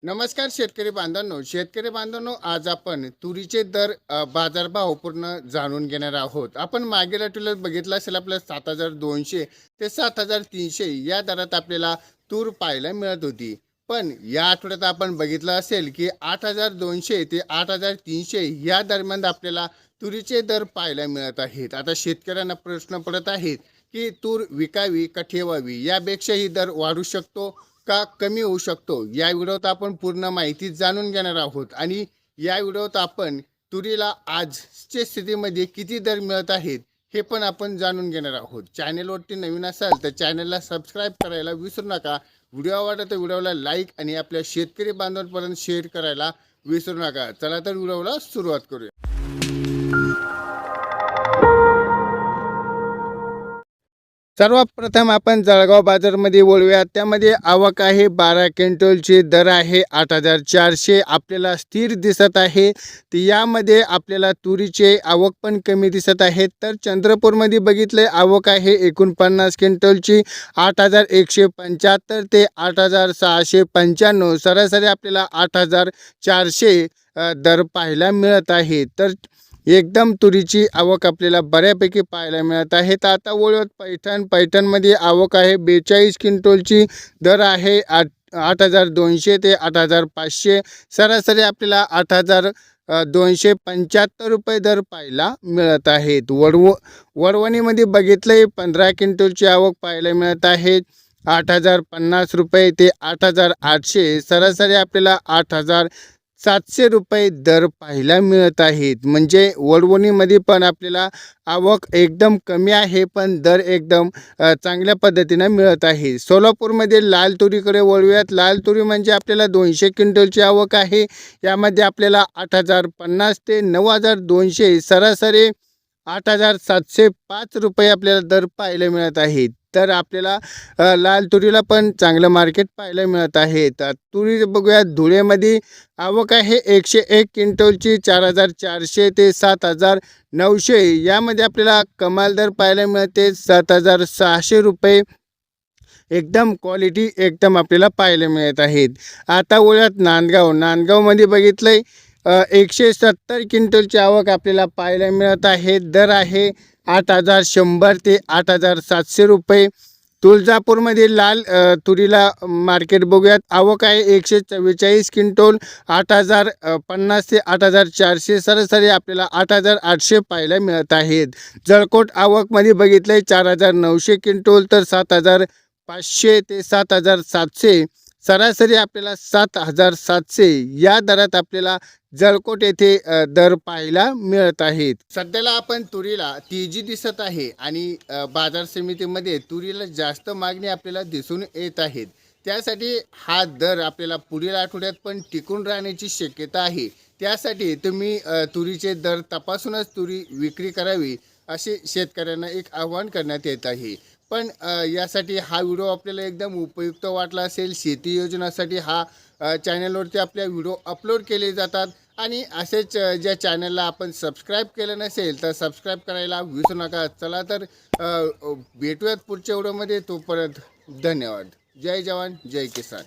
नमस्कार शेतकरी बांधवांनो, आज आपण तुरीचे दर बाजारभाव पूर्ण जाणून घेणार आहोत. आपण मागील आठवड्यात बघितलं असेल, आपल्याला 7,200 ते 7,300 या दरात आपल्याला तूर पाहायला मिळत होती. पण या आठवड्यात आपण बघितलं असेल की 8,200 ते 8,300 या दरम्यान आपल्याला तुरीचे दर पाहायला मिळत आहेत. आता शेतकऱ्यांना प्रश्न पडत आहेत की तूर विकावी का ठेवावी, यापेक्षाही दर वाढू शकतो का कमी होऊ शकतो. या व्हिडिओत आपण पूर्ण माहिती जाणून घेणार आहोत आणि या व्हिडिओत आपण तुरीला आजच्या स्थितीमध्ये किती दर मिळत आहेत हे पण आपण जाणून घेणार आहोत. चॅनलवरती नवीन असाल तर चॅनलला सबस्क्राईब करायला विसरू नका. व्हिडिओ आवडला तर व्हिडिओला लाईक आणि आपल्या शेतकरी बांधवांपर्यंत शेअर करायला विसरू नका. चला तर व्हिडिओला सुरुवात करूया. सर्वात प्रथम आपण जळगाव बाजारमध्ये बोलूया. त्यामध्ये आवक आहे 12 क्विंटलची, दर आहे 8,400 आपल्याला स्थिर दिसत आहे. तर यामध्ये आपल्याला तुरीचे आवक पण कमी दिसत आहे. तर चंद्रपूरमध्ये बघितले आवक आहे 49 क्विंटलची, 8,175 ते 8,695, सरासरी आपल्याला 8,400 दर पाहायला मिळत आहे. तर एकदम तुरीची आवक आपल्याला बऱ्यापैकी पाहायला मिळत आहे. तर आता वळूयात पैठणमध्ये आवक आहे 42 क्विंटलची, दर आहे 8,200 ते 8,500, सरासरी आपल्याला 8,275 रुपये दर पाहायला मिळत आहेत. वडवणीमध्ये बघितलं 15 क्विंटलची आवक पाहायला मिळत आहे 8,050 रुपये ते 8,800, सरासरी आपल्याला 8,700 रुपये दर पाहायला मिळत आहेत. म्हणजे वडवणीमध्ये पण आपल्याला आवक एकदम कमी आहे, पण दर एकदम चांगल्या पद्धतीनं मिळत आहे. सोलापूरमध्ये लाल तुरीकडे वळूयात. लाल तुरी म्हणजे आपल्याला 200 क्विंटलची आवक आहे. यामध्ये आपल्याला 8,050 ते 9,200, सरासरी 8,705 रुपये आपल्याला दर पाहायला मिळत आहेत. तर आपल्याला लाल तुरीला पण चांगलं मार्केट पाहायला मिळत आहे. तर तुरी बघूया. धुळेमध्ये आवक आहे 101 क्विंटलची, 4,400 ते 7,900, यामध्ये आपल्याला कमाल दर पाहायला मिळते 7,600 रुपये. एकदम क्वालिटी एकदम आपल्याला पाहायला मिळत आहेत. आता वळूयात नांदगावमध्ये बघितलं 170 क्विंटलची आवक आपल्याला पाहायला मिळत आहे. दर आहे 8,100 ते 8,700 रुपये. तुळजापूरमध्ये लाल तुरीला मार्केट बघूयात. आवक आहे 144 क्विंटल, 8,050 ते 8,400, सरासरी आपल्याला 8,800 पाहायला मिळत आहेत. जळकोट आवकमध्ये बघितलं 4,900 क्विंटल, तर 7,500 ते 7,700, सरासरी आपल्याला 7,700 या दरात आपल्याला जळकोट येथे दर पाहायला मिळत आहेत. सध्याला आपण तुरीला तेजी दिसत आहे आणि बाजार समितीमध्ये तुरीला जास्त मागणी आपल्याला दिसून येत आहेत. त्यासाठी हा दर आपल्याला पुढील आठवड्यात पण टिकून राहण्याची शक्यता आहे. त्यासाठी तुम्ही तुरीचे दर तपासूनच तुरी विक्री करावी असे शेतकऱ्यांना एक आवाहन करण्यात येत आहे. पण यासाठी हा व्हिडिओ आपल्याला एकदम उपयुक्त वाटला असेल. शेती योजनासाठी हा चॅनलवरती आपल्या व्हिडिओ अपलोड केले जातात आणि असेच ज्या चॅनलला आपण सबस्क्राईब केलं नसेल तर सबस्क्राईब करायला विसरू नका. चला तर भेटूयात पुढच्या व्हिडिओमध्ये. तोपर्यंत धन्यवाद. जय जवान जय किसान.